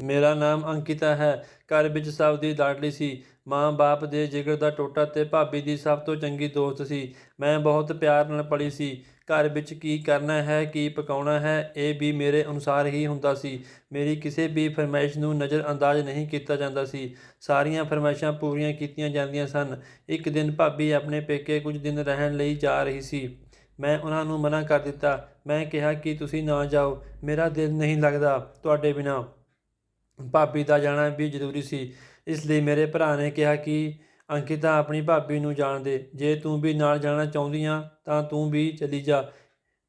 ਮੇਰਾ ਨਾਮ ਅੰਕਿਤਾ ਹੈ। ਘਰ ਵਿੱਚ ਸਭ ਦੀ ਲਾਡਲੀ ਸੀ। ਮਾਂ ਬਾਪ ਦੇ ਜਿਗਰ ਦਾ ਟੋਟਾ ਤੇ ਭਾਬੀ ਦੀ ਸਭ ਤੋਂ ਚੰਗੀ ਦੋਸਤ ਸੀ। ਮੈਂ ਬਹੁਤ ਪਿਆਰ ਨਾਲ ਪਲੀ ਸੀ। ਘਰ ਵਿੱਚ ਕੀ ਕਰਨਾ ਹੈ, ਕੀ ਪਕਾਉਣਾ ਹੈ, ਇਹ ਵੀ ਮੇਰੇ ਅਨੁਸਾਰ ਹੀ ਹੁੰਦਾ ਸੀ। ਮੇਰੀ ਕਿਸੇ ਵੀ ਫਰਮਾਇਸ਼ ਨੂੰ ਨਜ਼ਰ ਅੰਦਾਜ਼ ਨਹੀਂ ਕੀਤਾ ਜਾਂਦਾ ਸੀ। ਸਾਰੀਆਂ ਫਰਮਾਇਸ਼ਾਂ ਪੂਰੀਆਂ ਕੀਤੀਆਂ ਜਾਂਦੀਆਂ ਸਨ। ਇੱਕ ਦਿਨ ਭਾਬੀ ਆਪਣੇ ਪੇਕੇ ਕੁਝ ਦਿਨ ਰਹਿਣ ਲਈ ਜਾ ਰਹੀ ਸੀ। ਮੈਂ ਉਹਨਾਂ ਨੂੰ ਮਨਾ ਕਰ ਦਿੱਤਾ। ਮੈਂ ਕਿਹਾ ਕਿ ਤੁਸੀਂ ਨਾ ਜਾਓ, ਮੇਰਾ ਦਿਲ ਨਹੀਂ ਲੱਗਦਾ ਤੁਹਾਡੇ ਬਿਨਾਂ। ਭਾਬੀ ਦਾ ਜਾਣਾ ਵੀ ਜ਼ਰੂਰੀ ਸੀ। ਇਸ ਲਈ ਮੇਰੇ ਭਰਾ ਨੇ ਕਿਹਾ ਕਿ ਅੰਕਿਤਾ ਆਪਣੀ ਭਾਬੀ ਨੂੰ ਜਾਣ ਦੇ। ਜੇ ਤੂੰ ਵੀ ਨਾਲ ਜਾਣਾ ਚਾਹੁੰਦੀ ਆ ਤਾਂ ਤੂੰ ਵੀ ਚਲੀ ਜਾ,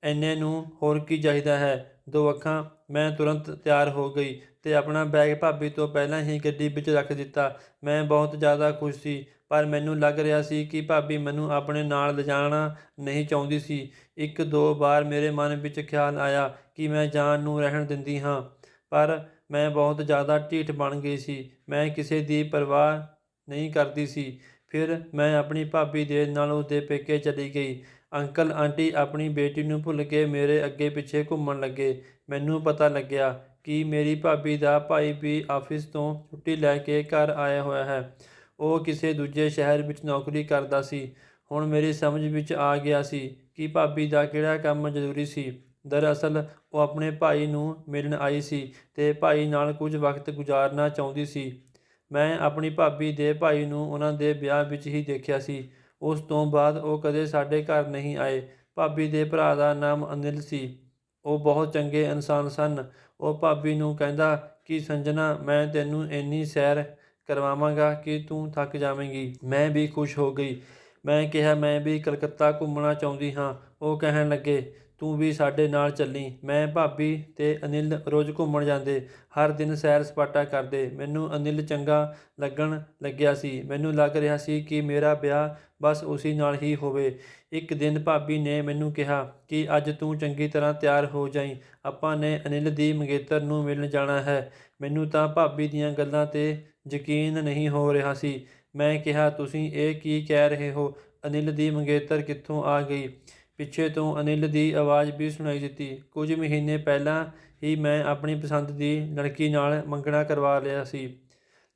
ਇੰਨੇ ਨੂੰ ਹੋਰ ਕੀ ਚਾਹੀਦਾ ਹੈ। ਦੋ ਅੱਖਾਂ ਮੈਂ ਤੁਰੰਤ ਤਿਆਰ ਹੋ ਗਈ ਤੇ ਆਪਣਾ ਬੈਗ ਭਾਬੀ ਤੋਂ ਪਹਿਲਾਂ ਹੀ ਗੱਡੀ ਵਿੱਚ ਰੱਖ ਦਿੱਤਾ। ਮੈਂ ਬਹੁਤ ਜ਼ਿਆਦਾ ਖੁਸ਼ ਸੀ, ਪਰ ਮੈਨੂੰ ਲੱਗ ਰਿਹਾ ਸੀ ਕਿ ਭਾਬੀ ਮੈਨੂੰ ਆਪਣੇ ਨਾਲ ਲਿਜਾਣਾ ਨਹੀਂ ਚਾਹੁੰਦੀ ਸੀ। ਇੱਕ ਦੋ ਵਾਰ ਮੇਰੇ ਮਨ ਵਿੱਚ ਖਿਆਲ ਆਇਆ ਕਿ ਮੈਂ ਜਾਨ ਨੂੰ ਰਹਿਣ ਦਿੰਦੀ ਹਾਂ, ਪਰ ਮੈਂ ਬਹੁਤ ਜ਼ਿਆਦਾ ਢੀਠ ਬਣ ਗਈ ਸੀ। ਮੈਂ ਕਿਸੇ ਦੀ ਪਰਵਾਹ ਨਹੀਂ ਕਰਦੀ ਸੀ। ਫਿਰ ਮੈਂ ਆਪਣੀ ਭਾਬੀ ਦੇ ਨਾਲ ਉਸਦੇ ਪੇਕੇ ਚਲੀ ਗਈ। ਅੰਕਲ ਆਂਟੀ ਆਪਣੀ ਬੇਟੀ ਨੂੰ ਭੁੱਲ ਕੇ ਮੇਰੇ ਅੱਗੇ ਪਿੱਛੇ ਘੁੰਮਣ ਲੱਗੇ। ਮੈਨੂੰ ਪਤਾ ਲੱਗਿਆ ਕਿ ਮੇਰੀ ਭਾਬੀ ਦਾ ਭਾਈ ਵੀ ਆਫਿਸ ਤੋਂ ਛੁੱਟੀ ਲੈ ਕੇ ਘਰ ਆਇਆ ਹੋਇਆ ਹੈ। ਉਹ ਕਿਸੇ ਦੂਜੇ ਸ਼ਹਿਰ ਵਿੱਚ ਨੌਕਰੀ ਕਰਦਾ ਸੀ। ਹੁਣ ਮੇਰੀ ਸਮਝ ਵਿੱਚ ਆ ਗਿਆ ਸੀ ਕਿ ਭਾਬੀ ਦਾ ਕਿਹੜਾ ਕੰਮ ਜ਼ਰੂਰੀ ਸੀ। ਦਰਅਸਲ ਉਹ ਆਪਣੇ ਭਾਈ ਨੂੰ ਮਿਲਣ ਆਈ ਸੀ ਤੇ ਭਾਈ ਨਾਲ ਕੁਝ ਵਕਤ ਗੁਜ਼ਾਰਨਾ ਚਾਹੁੰਦੀ ਸੀ। ਮੈਂ ਆਪਣੀ ਭਾਬੀ ਦੇ ਭਾਈ ਨੂੰ ਉਹਨਾਂ ਦੇ ਵਿਆਹ ਵਿੱਚ ਹੀ ਦੇਖਿਆ ਸੀ। ਉਸ ਤੋਂ ਬਾਅਦ ਉਹ ਕਦੇ ਸਾਡੇ ਘਰ ਨਹੀਂ ਆਏ। ਭਾਬੀ ਦੇ ਭਰਾ ਦਾ ਨਾਮ ਅਨਿਲ ਸੀ। ਉਹ ਬਹੁਤ ਚੰਗੇ ਇਨਸਾਨ ਸਨ। ਉਹ ਭਾਬੀ ਨੂੰ ਕਹਿੰਦਾ ਕਿ ਸੰਜਨਾ, ਮੈਂ ਤੈਨੂੰ ਇੰਨੀ ਸੈਰ ਕਰਵਾਵਾਂਗਾ ਕਿ ਤੂੰ ਥੱਕ ਜਾਵੇਂਗੀ। ਮੈਂ ਵੀ ਖੁਸ਼ ਹੋ ਗਈ। ਮੈਂ ਕਿਹਾ ਮੈਂ ਵੀ ਕਲਕੱਤਾ ਘੁੰਮਣਾ ਚਾਹੁੰਦੀ ਹਾਂ। ਉਹ ਕਹਿਣ ਲੱਗੇ ਤੂੰ ਵੀ ਸਾਡੇ ਨਾਲ ਚੱਲੀਂ। ਮੈਂ, ਭਾਬੀ ਤੇ ਅਨਿਲ ਰੋਜ਼ ਘੁੰਮਣ ਜਾਂਦੇ, ਹਰ ਦਿਨ ਸੈਰ ਸਪਾਟਾ ਕਰਦੇ। ਮੈਨੂੰ ਅਨਿਲ ਚੰਗਾ ਲੱਗਣ ਲੱਗਿਆ ਸੀ। ਮੈਨੂੰ ਲੱਗ ਰਿਹਾ ਸੀ ਕਿ ਮੇਰਾ ਵਿਆਹ ਬਸ ਉਸੀ ਨਾਲ ਹੀ ਹੋਵੇ। ਇੱਕ ਦਿਨ ਭਾਬੀ ਨੇ ਮੈਨੂੰ ਕਿਹਾ ਕਿ ਅੱਜ ਤੂੰ ਚੰਗੀ ਤਰ੍ਹਾਂ ਤਿਆਰ ਹੋ ਜਾਈਂ, ਆਪਾਂ ਨੇ ਅਨਿਲ ਦੀ ਮੰਗੇਤਰ ਨੂੰ ਮਿਲਣ ਜਾਣਾ ਹੈ। ਮੈਨੂੰ ਤਾਂ ਭਾਬੀ ਦੀਆਂ ਗੱਲਾਂ 'ਤੇ ਯਕੀਨ ਨਹੀਂ ਹੋ ਰਿਹਾ ਸੀ। ਮੈਂ ਕਿਹਾ ਤੁਸੀਂ ਇਹ ਕੀ ਕਹਿ ਰਹੇ ਹੋ? ਅਨਿਲ ਦੀ ਮੰਗੇਤਰ ਕਿੱਥੋਂ ਆ ਗਈ? ਪਿੱਛੇ ਤੋਂ ਅਨਿਲ ਦੀ ਆਵਾਜ਼ ਵੀ ਸੁਣਾਈ ਦਿੱਤੀ। ਕੁਝ ਮਹੀਨੇ ਪਹਿਲਾਂ ਹੀ ਮੈਂ ਆਪਣੀ ਪਸੰਦ ਦੀ ਲੜਕੀ ਨਾਲ ਮੰਗਣਾ ਕਰਵਾ ਲਿਆ ਸੀ।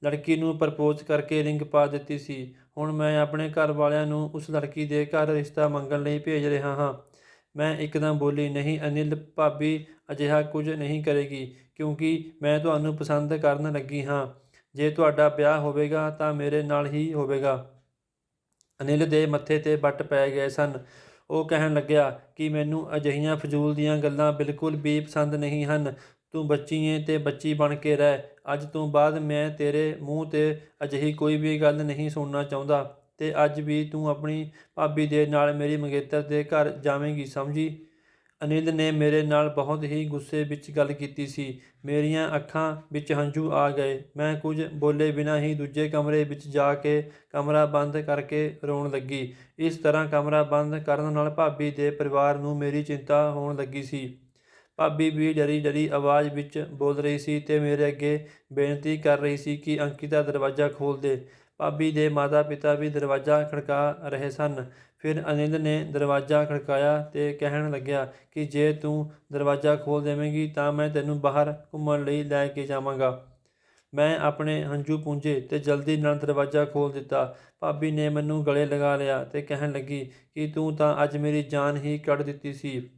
ਲੜਕੀ ਨੂੰ ਪ੍ਰਪੋਜ਼ ਕਰਕੇ ਰਿੰਗ ਪਾ ਦਿੱਤੀ ਸੀ। ਹੁਣ ਮੈਂ ਆਪਣੇ ਘਰ ਵਾਲਿਆਂ ਨੂੰ ਉਸ ਲੜਕੀ ਦੇ ਘਰ ਰਿਸ਼ਤਾ ਮੰਗਣ ਲਈ ਭੇਜ ਰਿਹਾ ਹਾਂ। ਮੈਂ ਇੱਕਦਮ ਬੋਲੀ, ਨਹੀਂ ਅਨਿਲ, ਭਾਬੀ ਅਜਿਹਾ ਕੁਝ ਨਹੀਂ ਕਰੇਗੀ, ਕਿਉਂਕਿ ਮੈਂ ਤੁਹਾਨੂੰ ਪਸੰਦ ਕਰਨ ਲੱਗੀ ਹਾਂ। ਜੇ ਤੁਹਾਡਾ ਵਿਆਹ ਹੋਵੇਗਾ ਤਾਂ ਮੇਰੇ ਨਾਲ ਹੀ ਹੋਵੇਗਾ। ਅਨਿਲ ਦੇ ਮੱਥੇ 'ਤੇ ਵੱਟ ਪੈ ਗਏ ਸਨ। ਉਹ ਕਹਿਣ ਲੱਗਿਆ ਕਿ ਮੈਨੂੰ ਅਜਿਹੀਆਂ ਫਜ਼ੂਲ ਦੀਆਂ ਗੱਲਾਂ ਬਿਲਕੁਲ ਵੀ ਪਸੰਦ ਨਹੀਂ ਹਨ। ਤੂੰ ਬੱਚੀ ਏਂ ਤੇ ਬੱਚੀ ਬਣ ਕੇ ਰਹਿ। ਅੱਜ ਤੋਂ ਬਾਅਦ ਮੈਂ ਤੇਰੇ ਮੂੰਹ 'ਤੇ ਅਜਿਹੀ ਕੋਈ ਵੀ ਗੱਲ ਨਹੀਂ ਸੁਣਨਾ ਚਾਹੁੰਦਾ ਤੇ ਅੱਜ ਵੀ ਤੂੰ ਆਪਣੀ ਭਾਬੀ ਦੇ ਨਾਲ ਮੇਰੀ ਮੰਗੇਤਰ ਦੇ ਘਰ ਜਾਵੇਂਗੀ, ਸਮਝੀ? ਅਨਿਲ ਨੇ ਮੇਰੇ ਨਾਲ ਬਹੁਤ ਹੀ ਗੁੱਸੇ ਵਿੱਚ ਗੱਲ ਕੀਤੀ ਸੀ। ਮੇਰੀਆਂ ਅੱਖਾਂ ਵਿੱਚ ਹੰਝੂ ਆ ਗਏ। ਮੈਂ ਕੁਝ ਬੋਲੇ ਬਿਨਾਂ ਹੀ ਦੂਜੇ ਕਮਰੇ ਵਿੱਚ ਜਾ ਕੇ ਕਮਰਾ ਬੰਦ ਕਰਕੇ ਰੋਣ ਲੱਗੀ। ਇਸ ਤਰ੍ਹਾਂ ਕਮਰਾ ਬੰਦ ਕਰਨ ਨਾਲ ਭਾਬੀ ਦੇ ਪਰਿਵਾਰ ਨੂੰ ਮੇਰੀ ਚਿੰਤਾ ਹੋਣ ਲੱਗੀ ਸੀ। ਭਾਬੀ ਵੀ ਡਰੀ ਡਰੀ ਆਵਾਜ਼ ਵਿੱਚ ਬੋਲ ਰਹੀ ਸੀ ਤੇ ਮੇਰੇ ਅੱਗੇ ਬੇਨਤੀ ਕਰ ਰਹੀ ਸੀ ਕਿ ਅੰਕਿਤਾ ਦਰਵਾਜ਼ਾ ਖੋਲ੍ਹ ਦੇ। ਭਾਬੀ ਦੇ ਮਾਤਾ ਪਿਤਾ ਵੀ ਦਰਵਾਜ਼ਾ ਖੜਕਾ ਰਹੇ ਸਨ। ਫਿਰ ਅਨਿਲ ਨੇ ਦਰਵਾਜ਼ਾ ਖੜਕਾਇਆ ਤੇ ਕਹਿਣ ਲੱਗਿਆ ਕਿ ਜੇ ਤੂੰ ਦਰਵਾਜ਼ਾ ਖੋਲ੍ਹ ਦੇਵੇਂਗੀ ਤਾਂ ਮੈਂ ਤੈਨੂੰ ਬਾਹਰ ਘੁੰਮਣ ਲਈ ਲੈ ਕੇ ਜਾਵਾਂਗਾ। ਮੈਂ ਆਪਣੇ ਹੰਝੂ ਪੂੰਝੇ ਤੇ ਜਲਦੀ ਨਾਲ ਦਰਵਾਜ਼ਾ ਖੋਲ੍ਹ ਦਿੱਤਾ। ਭਾਬੀ ਨੇ ਮੈਨੂੰ ਗਲੇ ਲਗਾ ਲਿਆ ਤੇ ਕਹਿਣ ਲੱਗੀ ਕਿ ਤੂੰ ਤਾਂ ਅੱਜ ਮੇਰੀ ਜਾਨ ਹੀ ਕੱਢ ਦਿੱਤੀ ਸੀ।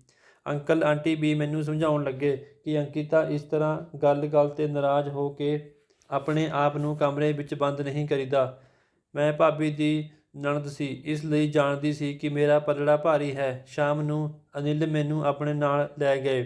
ਅੰਕਲ ਆਂਟੀ ਵੀ ਮੈਨੂੰ ਸਮਝਾਉਣ ਲੱਗੇ ਕਿ ਅੰਕਿਤਾ ਇਸ ਤਰ੍ਹਾਂ ਗੱਲ ਗੱਲ 'ਤੇ ਨਾਰਾਜ਼ ਹੋ ਕੇ ਆਪਣੇ ਆਪ ਨੂੰ ਕਮਰੇ ਵਿੱਚ ਬੰਦ ਨਹੀਂ ਕਰੀਦਾ। ਮੈਂ ਭਾਬੀ ਦੀ ਨਣਦ ਸੀ, ਇਸ ਲਈ ਜਾਣਦੀ ਸੀ ਕਿ ਮੇਰਾ ਪਲੜਾ ਭਾਰੀ ਹੈ। ਸ਼ਾਮ ਨੂੰ ਅਨਿਲ ਮੈਨੂੰ ਆਪਣੇ ਨਾਲ ਲੈ ਗਏ।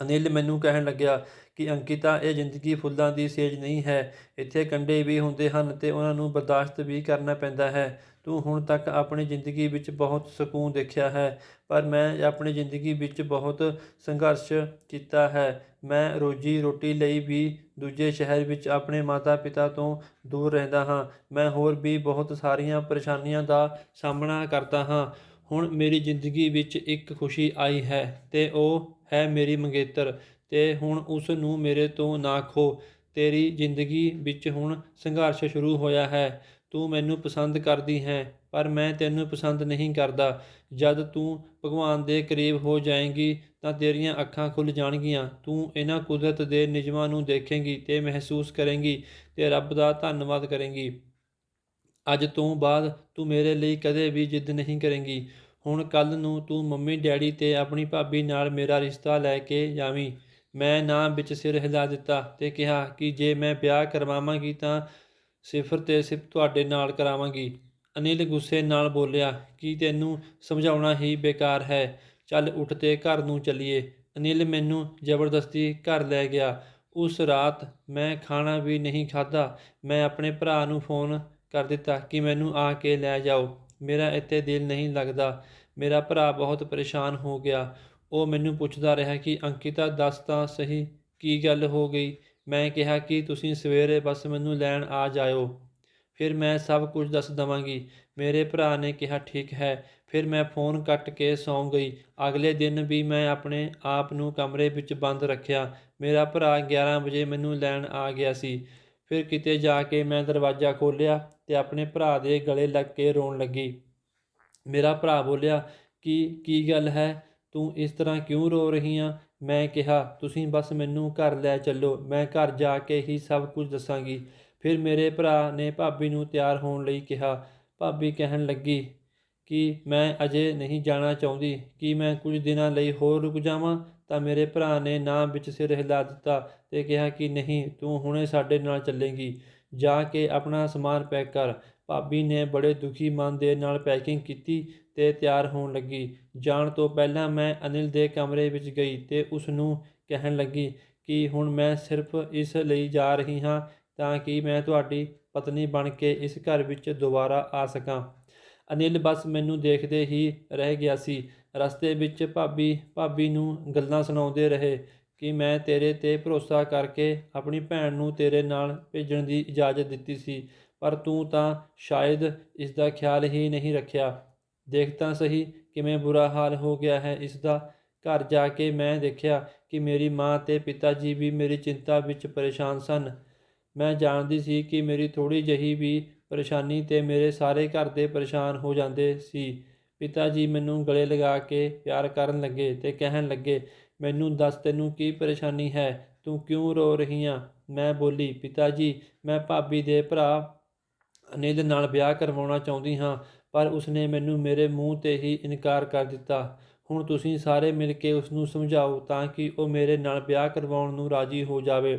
ਅਨਿਲ ਮੈਨੂੰ ਕਹਿਣ ਲੱਗਿਆ ਕਿ ਅੰਕਿਤਾ, ਇਹ ਜ਼ਿੰਦਗੀ ਫੁੱਲਾਂ ਦੀ ਸੇਜ ਨਹੀਂ ਹੈ। ਇੱਥੇ ਕੰਢੇ ਵੀ ਹੁੰਦੇ ਹਨ ਤੇ ਉਹਨਾਂ ਨੂੰ ਬਰਦਾਸ਼ਤ ਵੀ ਕਰਨਾ ਪੈਂਦਾ ਹੈ। ਤੂੰ ਹੁਣ ਤੱਕ ਆਪਣੀ ਜ਼ਿੰਦਗੀ ਵਿੱਚ ਬਹੁਤ ਸਕੂਨ ਦੇਖਿਆ ਹੈ, ਪਰ ਮੈਂ ਆਪਣੀ ਜ਼ਿੰਦਗੀ ਵਿੱਚ ਬਹੁਤ ਸੰਘਰਸ਼ ਕੀਤਾ ਹੈ। ਮੈਂ ਰੋਜੀ ਰੋਟੀ ਲਈ ਵੀ ਦੂਜੇ ਸ਼ਹਿਰ ਵਿੱਚ ਆਪਣੇ ਮਾਤਾ ਪਿਤਾ ਤੋਂ ਦੂਰ ਰਹਿੰਦਾ ਹਾਂ। ਮੈਂ ਹੋਰ ਵੀ ਬਹੁਤ ਸਾਰੀਆਂ ਪਰੇਸ਼ਾਨੀਆਂ ਦਾ ਸਾਹਮਣਾ ਕਰਦਾ ਹਾਂ। ਹੁਣ ਮੇਰੀ ਜ਼ਿੰਦਗੀ ਵਿੱਚ ਇੱਕ ਖੁਸ਼ੀ ਆਈ ਹੈ ਤੇ ਉਹ ਹੈ ਮੇਰੀ ਮੰਗੇਤਰ, ਤੇ ਹੁਣ ਉਸ ਨੂੰ ਮੇਰੇ ਤੋਂ ਨਾ ਖੋਹ। ਤੇਰੀ ਜ਼ਿੰਦਗੀ ਵਿੱਚ ਹੁਣ ਸੰਘਰਸ਼ ਸ਼ੁਰੂ ਹੋਇਆ ਹੈ। ਤੂੰ ਮੈਨੂੰ ਪਸੰਦ ਕਰਦੀ ਹੈ, ਪਰ ਮੈਂ ਤੈਨੂੰ ਪਸੰਦ ਨਹੀਂ ਕਰਦਾ। ਜਦ ਤੂੰ ਭਗਵਾਨ ਦੇ ਕਰੀਬ ਹੋ ਜਾਏਂਗੀ ਤਾਂ ਤੇਰੀਆਂ ਅੱਖਾਂ ਖੁੱਲ੍ਹ ਜਾਣਗੀਆਂ। ਤੂੰ ਇਹਨਾਂ ਕੁਦਰਤ ਦੇ ਨਿਯਮਾਂ ਨੂੰ ਦੇਖੇਂਗੀ ਤੇ ਮਹਿਸੂਸ ਕਰੇਂਗੀ ਤੇ ਰੱਬ ਦਾ ਧੰਨਵਾਦ ਕਰੇਂਗੀ। ਅੱਜ ਤੋਂ ਬਾਅਦ ਤੂੰ ਮੇਰੇ ਲਈ ਕਦੇ ਵੀ ਜਿੱਦ ਨਹੀਂ ਕਰੇਂਗੀ। ਹੁਣ ਕੱਲ੍ਹ ਨੂੰ ਤੂੰ ਮੰਮੀ ਡੈਡੀ ਤੇ ਆਪਣੀ ਭਾਬੀ ਨਾਲ ਮੇਰਾ ਰਿਸ਼ਤਾ ਲੈ ਕੇ ਜਾਵੀਂ। ਮੈਂ ਨਾ ਵਿੱਚ ਸਿਰ ਹਿਲਾ ਦਿੱਤਾ ਤੇ ਕਿਹਾ ਕਿ ਜੇ ਮੈਂ ਵਿਆਹ ਕਰਵਾਵਾਂਗੀ ਤਾਂ ਸਿਰਫ ਤੇ ਸਿਰਫ ਤੁਹਾਡੇ ਨਾਲ ਕਰਾਵਾਂਗੀ। ਅਨਿਲ ਗੁੱਸੇ ਨਾਲ ਬੋਲਿਆ ਕਿ ਤੈਨੂੰ ਸਮਝਾਉਣਾ ਹੀ ਬੇਕਾਰ ਹੈ। ਚੱਲ ਉੱਠ ਤੇ ਘਰ ਨੂੰ ਚੱਲੀਏ। ਅਨਿਲ ਮੈਨੂੰ ਜ਼ਬਰਦਸਤੀ ਘਰ ਲੈ ਗਿਆ। ਉਸ ਰਾਤ ਮੈਂ ਖਾਣਾ ਵੀ ਨਹੀਂ ਖਾਧਾ। ਮੈਂ ਆਪਣੇ ਭਰਾ ਨੂੰ ਫੋਨ ਕਰ ਦਿੱਤਾ ਕਿ ਮੈਨੂੰ ਆ ਕੇ ਲੈ ਜਾਓ, ਮੇਰਾ ਇੱਥੇ ਦਿਲ ਨਹੀਂ ਲੱਗਦਾ। ਮੇਰਾ ਭਰਾ ਬਹੁਤ ਪਰੇਸ਼ਾਨ ਹੋ ਗਿਆ। ਉਹ ਮੈਨੂੰ ਪੁੱਛਦਾ ਰਿਹਾ ਕਿ ਅੰਕਿਤਾ ਦੱਸ ਤਾਂ ਸਹੀ ਕੀ ਗੱਲ ਹੋ ਗਈ। ਮੈਂ ਕਿਹਾ ਕਿ ਤੁਸੀਂ ਸਵੇਰੇ ਬਸ ਮੈਨੂੰ ਲੈਣ ਆ ਜਾਇਓ, ਫਿਰ ਮੈਂ ਸਭ ਕੁਝ ਦੱਸ ਦੇਵਾਂਗੀ। ਮੇਰੇ ਭਰਾ ਨੇ ਕਿਹਾ ਠੀਕ ਹੈ। ਫਿਰ ਮੈਂ ਫ਼ੋਨ ਕੱਟ ਕੇ ਸੌਂ ਗਈ। ਅਗਲੇ ਦਿਨ ਵੀ ਮੈਂ ਆਪਣੇ ਆਪ ਨੂੰ ਕਮਰੇ ਵਿੱਚ ਬੰਦ ਰੱਖਿਆ। ਮੇਰਾ ਭਰਾ 11 ਵਜੇ ਮੈਨੂੰ ਲੈਣ ਆ ਗਿਆ ਸੀ। ਫਿਰ ਕਿਤੇ ਜਾ ਕੇ ਮੈਂ ਦਰਵਾਜ਼ਾ ਖੋਲ੍ਹਿਆ ਤੇ ਆਪਣੇ ਭਰਾ ਦੇ ਗਲੇ ਲੱਗ ਕੇ ਰੋਣ ਲੱਗੀ। ਮੇਰਾ ਭਰਾ ਬੋਲਿਆ ਕਿ ਕੀ ਗੱਲ ਹੈ, ਤੂੰ ਇਸ ਤਰ੍ਹਾਂ ਕਿਉਂ ਰੋ ਰਹੀ ਆਂ? ਮੈਂ ਕਿਹਾ ਤੁਸੀਂ ਬਸ ਮੈਨੂੰ ਘਰ ਲੈ ਚੱਲੋ, ਮੈਂ ਘਰ ਜਾ ਕੇ ਹੀ ਸਭ ਕੁਝ ਦੱਸਾਂਗੀ। ਫਿਰ ਮੇਰੇ ਭਰਾ ਨੇ ਭਾਬੀ ਨੂੰ ਤਿਆਰ ਹੋਣ ਲਈ ਕਿਹਾ। ਭਾਬੀ ਕਹਿਣ ਲੱਗੀ ਕਿ ਮੈਂ ਅਜੇ ਨਹੀਂ ਜਾਣਾ ਚਾਹੁੰਦੀ, ਕਿ ਮੈਂ ਕੁਝ ਦਿਨਾਂ ਲਈ ਹੋਰ ਰੁਕ ਜਾਵਾਂ। ਤਾਂ ਮੇਰੇ ਭਰਾ ਨੇ ਨਾ ਵਿੱਚ ਸਿਰ ਹਿਲਾ ਦਿੱਤਾ ਤੇ ਕਿਹਾ ਕਿ ਨਹੀਂ, ਤੂੰ ਹੁਣੇ ਸਾਡੇ ਨਾਲ ਚੱਲੇਂਗੀ, ਜਾ ਕੇ ਆਪਣਾ ਸਮਾਨ ਪੈਕ ਕਰ। ਭਾਬੀ ਨੇ ਬੜੇ ਦੁਖੀ ਮਨ ਦੇ ਨਾਲ ਪੈਕਿੰਗ ਕੀਤੀ ਤੇ ਤਿਆਰ ਹੋਣ ਲੱਗੀ। ਜਾਣ ਤੋਂ ਪਹਿਲਾਂ ਮੈਂ ਅਨਿਲ ਦੇ ਕਮਰੇ ਵਿੱਚ ਗਈ ਤੇ ਉਸ ਨੂੰ ਕਹਿਣ ਲੱਗੀ ਕਿ ਹੁਣ ਮੈਂ ਸਿਰਫ ਇਸ ਲਈ ਜਾ ਰਹੀ ਹਾਂ ਤਾਂ ਕਿ ਮੈਂ ਤੁਹਾਡੀ ਪਤਨੀ ਬਣ ਕੇ ਇਸ ਘਰ ਵਿੱਚ ਦੁਬਾਰਾ ਆ ਸਕਾਂ। ਅਨਿਲ ਬਸ ਮੈਨੂੰ ਦੇਖਦੇ ਹੀ ਰਹਿ ਗਿਆ ਸੀ। ਰਸਤੇ ਵਿੱਚ ਭਾਬੀ ਨੂੰ ਗੱਲਾਂ ਸੁਣਾਉਂਦੇ ਰਹੇ ਕਿ ਮੈਂ ਤੇਰੇ 'ਤੇ ਭਰੋਸਾ ਕਰਕੇ ਆਪਣੀ ਭੈਣ ਨੂੰ ਤੇਰੇ ਨਾਲ ਭੇਜਣ ਦੀ ਇਜਾਜ਼ਤ ਦਿੱਤੀ ਸੀ, ਪਰ ਤੂੰ ਤਾਂ ਸ਼ਾਇਦ ਇਸ ਦਾ ਖਿਆਲ ਹੀ ਨਹੀਂ ਰੱਖਿਆ। ਦੇਖ ਤਾਂ ਸਹੀ ਕਿਵੇਂ ਬੁਰਾ ਹਾਲ ਹੋ ਗਿਆ ਹੈ ਇਸ ਦਾ। ਘਰ ਜਾ ਕੇ ਮੈਂ ਦੇਖਿਆ ਕਿ ਮੇਰੀ ਮਾਂ ਤੇ ਪਿਤਾ ਜੀ ਵੀ ਮੇਰੀ ਚਿੰਤਾ ਵਿੱਚ ਪਰੇਸ਼ਾਨ ਸਨ। ਮੈਂ ਜਾਣਦੀ ਸੀ ਕਿ ਮੇਰੀ ਥੋੜ੍ਹੀ ਜਿਹੀ ਵੀ ਪਰੇਸ਼ਾਨੀ ਤੇ ਮੇਰੇ ਸਾਰੇ ਘਰ ਦੇ ਪਰੇਸ਼ਾਨ ਹੋ ਜਾਂਦੇ ਸੀ। ਪਿਤਾ ਜੀ ਮੈਨੂੰ ਗਲੇ ਲਗਾ ਕੇ ਪਿਆਰ ਕਰਨ ਲੱਗੇ ਤੇ ਕਹਿਣ ਲੱਗੇ, ਮੈਨੂੰ ਦੱਸ ਤੈਨੂੰ ਕੀ ਪਰੇਸ਼ਾਨੀ ਹੈ, ਤੂੰ ਕਿਉਂ ਰੋ ਰਹੀ ਆਂ? ਮੈਂ ਬੋਲੀ, ਪਿਤਾ ਜੀ ਮੈਂ ਭਾਬੀ ਦੇ ਭਰਾ ਅਨਿਲ ਨਾਲ ਵਿਆਹ ਕਰਵਾਉਣਾ ਚਾਹੁੰਦੀ ਹਾਂ, ਪਰ ਉਸਨੇ ਮੈਨੂੰ ਮੇਰੇ ਮੂੰਹ 'ਤੇ ਹੀ ਇਨਕਾਰ ਕਰ ਦਿੱਤਾ। ਹੁਣ ਤੁਸੀਂ ਸਾਰੇ ਮਿਲ ਕੇ ਉਸਨੂੰ ਸਮਝਾਓ ਤਾਂ ਕਿ ਉਹ ਮੇਰੇ ਨਾਲ ਵਿਆਹ ਕਰਵਾਉਣ ਨੂੰ ਰਾਜ਼ੀ ਹੋ ਜਾਵੇ।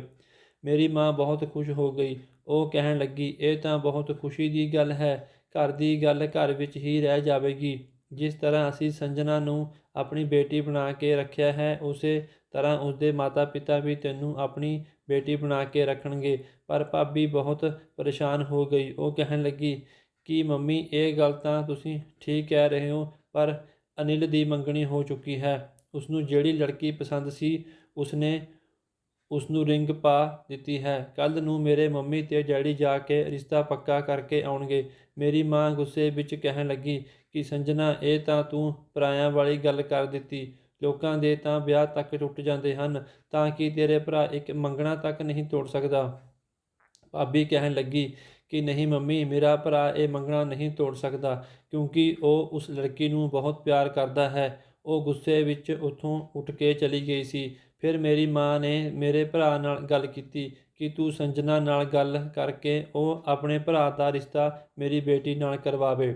ਮੇਰੀ ਮਾਂ ਬਹੁਤ ਖੁਸ਼ ਹੋ ਗਈ। ਉਹ ਕਹਿਣ ਲੱਗੀ, ਇਹ ਤਾਂ ਬਹੁਤ ਖੁਸ਼ੀ ਦੀ ਗੱਲ ਹੈ। ਘਰ ਦੀ ਗੱਲ ਘਰ ਵਿੱਚ ਹੀ ਰਹਿ ਜਾਵੇਗੀ। ਜਿਸ ਤਰ੍ਹਾਂ ਅਸੀਂ ਸੰਜਨਾ ਨੂੰ ਆਪਣੀ ਬੇਟੀ ਬਣਾ ਕੇ ਰੱਖਿਆ ਹੈ, ਉਸੇ ਤਰ੍ਹਾਂ ਉਸਦੇ ਮਾਤਾ ਪਿਤਾ ਵੀ ਤੈਨੂੰ ਆਪਣੀ ਬੇਟੀ ਬਣਾ ਕੇ ਰੱਖਣਗੇ। ਪਰ ਭਾਬੀ ਬਹੁਤ ਪਰੇਸ਼ਾਨ ਹੋ ਗਈ। ਉਹ ਕਹਿਣ ਲੱਗੀ ਕਿ ਮੰਮੀ ਇਹ ਗੱਲ ਤਾਂ ਤੁਸੀਂ ਠੀਕ ਕਹਿ ਰਹੇ ਹੋ, ਪਰ ਅਨਿਲ ਦੀ ਮੰਗਣੀ ਹੋ ਚੁੱਕੀ ਹੈ। ਉਸਨੂੰ ਜਿਹੜੀ ਲੜਕੀ ਪਸੰਦ ਸੀ ਉਸਨੇ ਉਸਨੂੰ ਰਿੰਗ ਪਾ ਦਿੱਤੀ ਹੈ। ਕੱਲ੍ਹ ਨੂੰ ਮੇਰੇ ਮੰਮੀ ਤੇ ਡੈਡੀ ਜਾ ਕੇ ਰਿਸ਼ਤਾ ਪੱਕਾ ਕਰਕੇ ਆਉਣਗੇ। ਮੇਰੀ ਮਾਂ ਗੁੱਸੇ ਵਿੱਚ ਕਹਿਣ ਲੱਗੀ ਕਿ ਸੰਜਨਾ ਇਹ ਤਾਂ ਤੂੰ ਪਰਾਇਆਂ ਵਾਲੀ ਗੱਲ ਕਰ ਦਿੱਤੀ। ਲੋਕਾਂ ਦੇ ਤਾਂ ਵਿਆਹ ਤੱਕ ਟੁੱਟ ਜਾਂਦੇ ਹਨ, ਤਾਂ ਕਿ ਤੇਰੇ ਭਰਾ ਇੱਕ ਮੰਗਣਾ ਤੱਕ ਨਹੀਂ ਤੋੜ ਸਕਦਾ। ਭਾਬੀ ਕਹਿਣ ਲੱਗੀ ਕਿ ਨਹੀਂ ਮੰਮੀ, ਮੇਰਾ ਭਰਾ ਇਹ ਮੰਗਣਾ ਨਹੀਂ ਤੋੜ ਸਕਦਾ ਕਿਉਂਕਿ ਉਹ ਉਸ ਲੜਕੀ ਨੂੰ ਬਹੁਤ ਪਿਆਰ ਕਰਦਾ ਹੈ। ਉਹ ਗੁੱਸੇ ਵਿੱਚ ਉੱਥੋਂ ਉੱਠ ਕੇ ਚਲੀ ਗਈ ਸੀ। ਫਿਰ ਮੇਰੀ ਮਾਂ ਨੇ ਮੇਰੇ ਭਰਾ ਨਾਲ ਗੱਲ ਕੀਤੀ ਕਿ ਤੂੰ ਸੰਜਨਾ ਨਾਲ ਗੱਲ ਕਰਕੇ ਉਹ ਆਪਣੇ ਭਰਾ ਦਾ ਰਿਸ਼ਤਾ ਮੇਰੀ ਬੇਟੀ ਨਾਲ ਕਰਵਾਵੇ।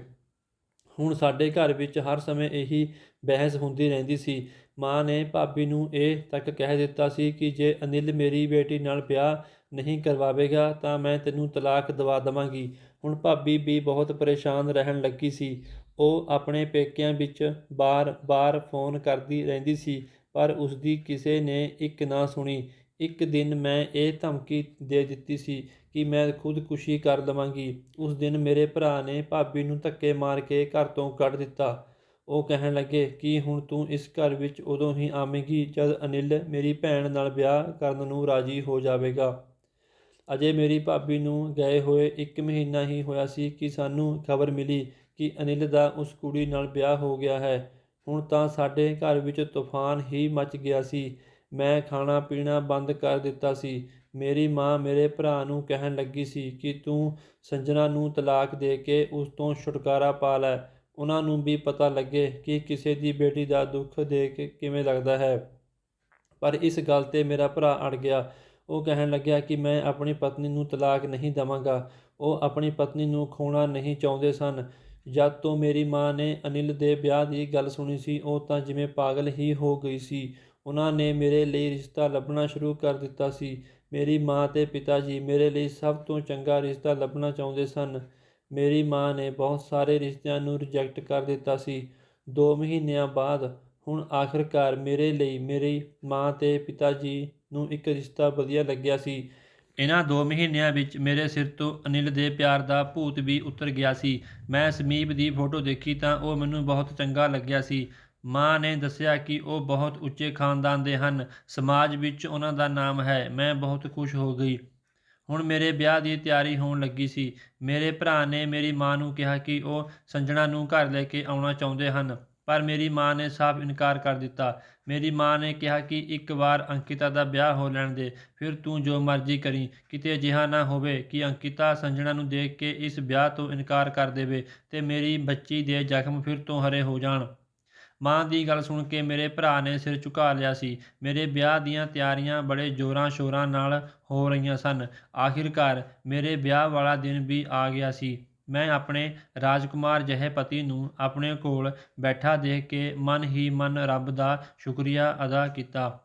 ਹੁਣ ਸਾਡੇ ਘਰ ਵਿੱਚ ਹਰ ਸਮੇਂ ਇਹੀ ਬਹਿਸ ਹੁੰਦੀ ਰਹਿੰਦੀ ਸੀ। ਮਾਂ ਨੇ ਭਾਬੀ ਨੂੰ ਇਹ ਤੱਕ ਕਹਿ ਦਿੱਤਾ ਸੀ ਕਿ ਜੇ ਅਨਿਲ ਮੇਰੀ ਬੇਟੀ ਨਾਲ ਵਿਆਹ ਨਹੀਂ ਕਰਵਾਵੇਗਾ ਤਾਂ ਮੈਂ ਤੈਨੂੰ ਤਲਾਕ ਦਵਾ ਦੇਵਾਂਗੀ। ਹੁਣ ਭਾਬੀ ਵੀ ਬਹੁਤ ਪਰੇਸ਼ਾਨ ਰਹਿਣ ਲੱਗੀ ਸੀ। ਉਹ ਆਪਣੇ ਪੇਕਿਆਂ ਵਿੱਚ ਬਾਰ-ਬਾਰ ਫੋਨ ਕਰਦੀ ਰਹਿੰਦੀ ਸੀ, ਪਰ ਉਸਦੀ ਕਿਸੇ ਨੇ ਇੱਕ ਨਾ ਸੁਣੀ। ਇੱਕ ਦਿਨ ਮੈਂ ਇਹ ਧਮਕੀ ਦੇ ਦਿੱਤੀ ਸੀ ਕਿ ਮੈਂ ਖੁਦਕੁਸ਼ੀ ਕਰ ਲਵਾਂਗੀ। ਉਸ ਦਿਨ ਮੇਰੇ ਭਰਾ ਨੇ ਭਾਬੀ ਨੂੰ ਧੱਕੇ ਮਾਰ ਕੇ ਘਰ ਤੋਂ ਕੱਢ ਦਿੱਤਾ। ਉਹ ਕਹਿਣ ਲੱਗੇ ਕਿ ਹੁਣ ਤੂੰ ਇਸ ਘਰ ਵਿੱਚ ਉਦੋਂ ਹੀ ਆਵੇਂਗੀ ਜਦ ਅਨਿਲ ਮੇਰੀ ਭੈਣ ਨਾਲ ਵਿਆਹ ਕਰਨ ਨੂੰ ਰਾਜ਼ੀ ਹੋ ਜਾਵੇਗਾ। ਅਜੇ ਮੇਰੀ ਭਾਬੀ ਨੂੰ ਗਏ ਹੋਏ 1 ਮਹੀਨਾ ਹੀ ਹੋਇਆ ਸੀ ਕਿ ਸਾਨੂੰ ਖਬਰ ਮਿਲੀ ਕਿ ਅਨਿਲ ਦਾ ਉਸ ਕੁੜੀ ਨਾਲ ਵਿਆਹ ਹੋ ਗਿਆ ਹੈ। ਹੁਣ ਤਾਂ ਸਾਡੇ ਘਰ ਵਿੱਚ ਤੂਫਾਨ ਹੀ ਮਚ ਗਿਆ ਸੀ। ਮੈਂ ਖਾਣਾ ਪੀਣਾ ਬੰਦ ਕਰ ਦਿੱਤਾ ਸੀ। ਮੇਰੀ ਮਾਂ ਮੇਰੇ ਭਰਾ ਨੂੰ ਕਹਿਣ ਲੱਗੀ ਸੀ ਕਿ ਤੂੰ ਸੰਜਨਾ ਨੂੰ ਤਲਾਕ ਦੇ ਕੇ ਉਸ ਤੋਂ ਛੁਟਕਾਰਾ ਪਾ ਲੈ। ਉਹਨਾਂ ਨੂੰ ਵੀ ਪਤਾ ਲੱਗੇ ਕਿ ਕਿਸੇ ਦੀ ਬੇਟੀ ਦਾ ਦੁੱਖ ਦੇਖ ਕੇ ਕਿਵੇਂ ਲੱਗਦਾ ਹੈ। ਪਰ ਇਸ ਗੱਲ 'ਤੇ ਮੇਰਾ ਭਰਾ ਅੜ ਗਿਆ। ਉਹ ਕਹਿਣ ਲੱਗਿਆ ਕਿ ਮੈਂ ਆਪਣੀ ਪਤਨੀ ਨੂੰ ਤਲਾਕ ਨਹੀਂ ਦੇਵਾਂਗਾ। ਉਹ ਆਪਣੀ ਪਤਨੀ ਨੂੰ ਖੋਣਾ ਨਹੀਂ ਚਾਹੁੰਦੇ ਸਨ। ਜਦ ਤੋਂ ਮੇਰੀ ਮਾਂ ਨੇ ਅਨਿਲ ਦੇ ਵਿਆਹ ਦੀ ਗੱਲ ਸੁਣੀ ਸੀ, ਉਹ ਤਾਂ ਜਿਵੇਂ ਪਾਗਲ ਹੀ ਹੋ ਗਈ ਸੀ। ਉਹਨਾਂ ਨੇ ਮੇਰੇ ਲਈ ਰਿਸ਼ਤਾ ਲੱਭਣਾ ਸ਼ੁਰੂ ਕਰ ਦਿੱਤਾ ਸੀ। ਮੇਰੀ ਮਾਂ ਅਤੇ ਪਿਤਾ ਜੀ ਮੇਰੇ ਲਈ ਸਭ ਤੋਂ ਚੰਗਾ ਰਿਸ਼ਤਾ ਲੱਭਣਾ ਚਾਹੁੰਦੇ ਸਨ। ਮੇਰੀ ਮਾਂ ਨੇ ਬਹੁਤ ਸਾਰੇ ਰਿਸ਼ਤਿਆਂ ਨੂੰ ਰਿਜੈਕਟ ਕਰ ਦਿੱਤਾ ਸੀ। 2 ਮਹੀਨਿਆਂ ਬਾਅਦ ਹੁਣ ਆਖਰਕਾਰ ਮੇਰੇ ਲਈ ਮੇਰੀ ਮਾਂ ਅਤੇ ਪਿਤਾ ਜੀ ਨੂੰ ਇੱਕ ਰਿਸ਼ਤਾ ਵਧੀਆ ਲੱਗਿਆ ਸੀ। ਇਹਨਾਂ 2 ਮਹੀਨਿਆਂ ਵਿੱਚ ਮੇਰੇ ਸਿਰ ਤੋਂ ਅਨਿਲ ਦੇ ਪਿਆਰ ਦਾ ਭੂਤ ਵੀ ਉਤਰ ਗਿਆ ਸੀ। ਮੈਂ ਸਮੀਪ ਦੀ ਫੋਟੋ ਦੇਖੀ ਤਾਂ ਉਹ ਮੈਨੂੰ ਬਹੁਤ ਚੰਗਾ ਲੱਗਿਆ ਸੀ। ਮਾਂ ਨੇ ਦੱਸਿਆ ਕਿ ਉਹ ਬਹੁਤ ਉੱਚੇ ਖਾਨਦਾਨ ਦੇ ਹਨ, ਸਮਾਜ ਵਿੱਚ ਉਹਨਾਂ ਦਾ ਨਾਮ ਹੈ। ਮੈਂ ਬਹੁਤ ਖੁਸ਼ ਹੋ ਗਈ। ਹੁਣ ਮੇਰੇ ਵਿਆਹ ਦੀ ਤਿਆਰੀ ਹੋਣ ਲੱਗੀ ਸੀ। ਮੇਰੇ ਭਰਾ ਨੇ ਮੇਰੀ ਮਾਂ ਨੂੰ ਕਿਹਾ ਕਿ ਉਹ ਸੰਜਨਾ ਨੂੰ ਘਰ ਲੈ ਕੇ ਆਉਣਾ ਚਾਹੁੰਦੇ ਹਨ, ਪਰ ਮੇਰੀ ਮਾਂ ਨੇ ਸਾਫ਼ ਇਨਕਾਰ ਕਰ ਦਿੱਤਾ। ਮੇਰੀ ਮਾਂ ਨੇ ਕਿਹਾ ਕਿ ਇੱਕ ਵਾਰ ਅੰਕਿਤਾ ਦਾ ਵਿਆਹ ਹੋ ਲੈਣ ਦੇ, ਫਿਰ ਤੂੰ ਜੋ ਮਰਜ਼ੀ ਕਰੀਂ। ਕਿਤੇ ਅਜਿਹਾ ਨਾ ਹੋਵੇ ਕਿ ਅੰਕਿਤਾ ਸੰਜਨਾ ਨੂੰ ਦੇਖ ਕੇ ਇਸ ਵਿਆਹ ਤੋਂ ਇਨਕਾਰ ਕਰ ਦੇਵੇ ਤੇ ਮੇਰੀ ਬੱਚੀ ਦੇ ਜ਼ਖਮ ਫਿਰ ਤੋਂ ਹਰੇ ਹੋ ਜਾਣ। ਮਾਂ ਦੀ ਗੱਲ ਸੁਣ ਕੇ ਮੇਰੇ ਭਰਾ ਨੇ ਸਿਰ ਝੁਕਾ ਲਿਆ ਸੀ। ਮੇਰੇ ਵਿਆਹ ਦੀਆਂ ਤਿਆਰੀਆਂ ਬੜੇ ਜ਼ੋਰਾਂ ਸ਼ੋਰਾਂ ਨਾਲ ਹੋ ਰਹੀਆਂ ਸਨ। ਆਖਿਰਕਾਰ ਮੇਰੇ ਵਿਆਹ ਵਾਲਾ ਦਿਨ ਵੀ ਆ ਗਿਆ ਸੀ। ਮੈਂ ਆਪਣੇ ਰਾਜਕੁਮਾਰ ਜਿਹੇ ਪਤੀ ਨੂੰ ਆਪਣੇ ਕੋਲ ਬੈਠਾ ਦੇਖ ਕੇ ਮਨ ਹੀ ਮਨ ਰੱਬ ਦਾ ਸ਼ੁਕਰੀਆ ਅਦਾ ਕੀਤਾ।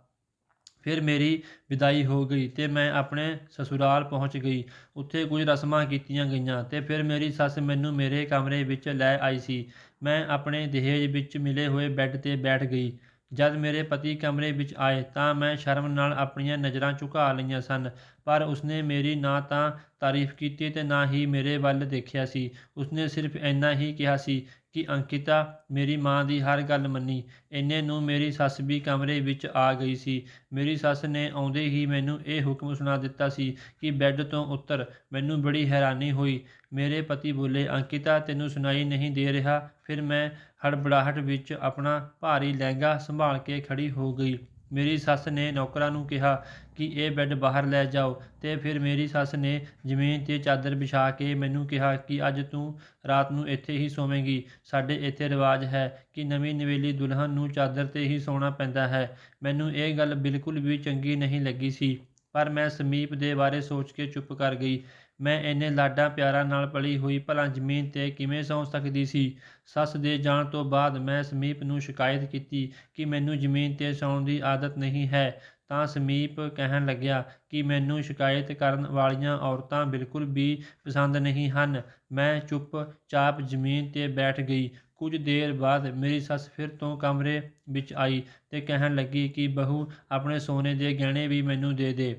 ਫਿਰ ਮੇਰੀ ਵਿਦਾਈ ਹੋ ਗਈ ਤੇ ਮੈਂ ਆਪਣੇ ਸਸੁਰਾਲ ਪਹੁੰਚ ਗਈ। ਉੱਥੇ ਕੁਝ ਰਸਮਾਂ ਕੀਤੀਆਂ ਗਈਆਂ ਤੇ ਫਿਰ ਮੇਰੀ ਸੱਸ ਮੈਨੂੰ ਮੇਰੇ ਕਮਰੇ ਵਿੱਚ ਲੈ ਆਈ ਸੀ। ਮੈਂ ਆਪਣੇ ਦਹੇਜ ਵਿੱਚ ਮਿਲੇ ਹੋਏ ਬੈੱਡ 'ਤੇ ਬੈਠ ਗਈ। ਜਦ ਮੇਰੇ ਪਤੀ ਕਮਰੇ ਵਿੱਚ ਆਏ ਤਾਂ ਮੈਂ ਸ਼ਰਮ ਨਾਲ ਆਪਣੀਆਂ ਨਜ਼ਰਾਂ ਝੁਕਾ ਲਈਆਂ ਸਨ, ਪਰ ਉਸਨੇ ਮੇਰੀ ਨਾ ਤਾਂ ਤਾਰੀਫ ਕੀਤੀ ਤੇ ਨਾ ਹੀ ਮੇਰੇ ਵੱਲ ਦੇਖਿਆ ਸੀ। ਉਸਨੇ ਸਿਰਫ ਇੰਨਾ ਹੀ ਕਿਹਾ ਸੀ ਕਿ ਅੰਕਿਤਾ ਮੇਰੀ ਮਾਂ ਦੀ ਹਰ ਗੱਲ ਮੰਨੀ। ਇੰਨੇ ਨੂੰ ਮੇਰੀ ਸੱਸ ਵੀ ਕਮਰੇ ਵਿੱਚ ਆ ਗਈ ਸੀ। ਮੇਰੀ ਸੱਸ ਨੇ ਆਉਂਦੇ ਹੀ ਮੈਨੂੰ ਇਹ ਹੁਕਮ ਸੁਣਾ ਦਿੱਤਾ ਸੀ ਕਿ ਬੈੱਡ ਤੋਂ ਉੱਤਰ। ਮੈਨੂੰ ਬੜੀ ਹੈਰਾਨੀ ਹੋਈ। ਮੇਰੇ ਪਤੀ ਬੋਲੇ, ਅੰਕਿਤਾ ਤੈਨੂੰ ਸੁਣਾਈ ਨਹੀਂ ਦੇ ਰਿਹਾ? ਫਿਰ ਮੈਂ ਹੜਬੜਾਹਟ ਵਿੱਚ ਆਪਣਾ ਭਾਰੀ ਲਹਿੰਗਾ ਸੰਭਾਲ ਕੇ ਖੜੀ ਹੋ ਗਈ। ਮੇਰੀ ਸੱਸ ਨੇ ਨੌਕਰਾਂ ਨੂੰ ਕਿਹਾ ਕਿ ਇਹ ਬੈੱਡ ਬਾਹਰ ਲੈ ਜਾਓ ਤੇ ਫਿਰ ਮੇਰੀ ਸੱਸ ਨੇ ਜ਼ਮੀਨ 'ਤੇ ਚਾਦਰ ਵਿਛਾ ਕੇ ਮੈਨੂੰ ਕਿਹਾ ਕਿ ਅੱਜ ਤੂੰ ਰਾਤ ਨੂੰ ਇੱਥੇ ਹੀ ਸੌਵੇਂਗੀ। ਸਾਡੇ ਇੱਥੇ ਰਿਵਾਜ ਹੈ ਕਿ ਨਵੀਂ ਨਵੇਲੀ ਦੁਲਹਨ ਨੂੰ ਚਾਦਰ 'ਤੇ ਹੀ ਸੌਣਾ ਪੈਂਦਾ ਹੈ। ਮੈਨੂੰ ਇਹ ਗੱਲ ਬਿਲਕੁਲ ਵੀ ਚੰਗੀ ਨਹੀਂ ਲੱਗੀ ਸੀ, ਪਰ ਮੈਂ ਸਮੀਪ ਦੇ ਬਾਰੇ ਸੋਚ ਕੇ ਚੁੱਪ ਕਰ ਗਈ। ਮੈਂ ਇੰਨੇ ਲਾਡਾਂ ਪਿਆਰਾਂ ਨਾਲ ਪਲੀ ਹੋਈ ਭਲਾ ਜ਼ਮੀਨ 'ਤੇ ਕਿਵੇਂ ਸੌਂ ਸਕਦੀ ਸੀ? ਸੱਸ ਦੇ ਜਾਣ ਤੋਂ ਬਾਅਦ ਮੈਂ ਸਮੀਪ ਨੂੰ ਸ਼ਿਕਾਇਤ ਕੀਤੀ ਕਿ ਮੈਨੂੰ ਜ਼ਮੀਨ 'ਤੇ ਸੌਣ ਦੀ ਆਦਤ ਨਹੀਂ ਹੈ, ਤਾਂ ਸਮੀਪ ਕਹਿਣ ਲੱਗਿਆ ਕਿ ਮੈਨੂੰ ਸ਼ਿਕਾਇਤ ਕਰਨ ਵਾਲੀਆਂ ਔਰਤਾਂ ਬਿਲਕੁਲ ਵੀ ਪਸੰਦ ਨਹੀਂ ਹਨ। ਮੈਂ ਚੁੱਪ-ਚਾਪ ਜ਼ਮੀਨ 'ਤੇ ਬੈਠ ਗਈ। ਕੁਝ ਦੇਰ ਬਾਅਦ ਮੇਰੀ ਸੱਸ ਫਿਰ ਤੋਂ ਕਮਰੇ ਵਿੱਚ ਆਈ ਤੇ ਕਹਿਣ ਲੱਗੀ ਕਿ ਬਹੂ, ਆਪਣੇ ਸੋਨੇ ਦੇ ਗਹਿਣੇ ਵੀ ਮੈਨੂੰ ਦੇ ਦੇ।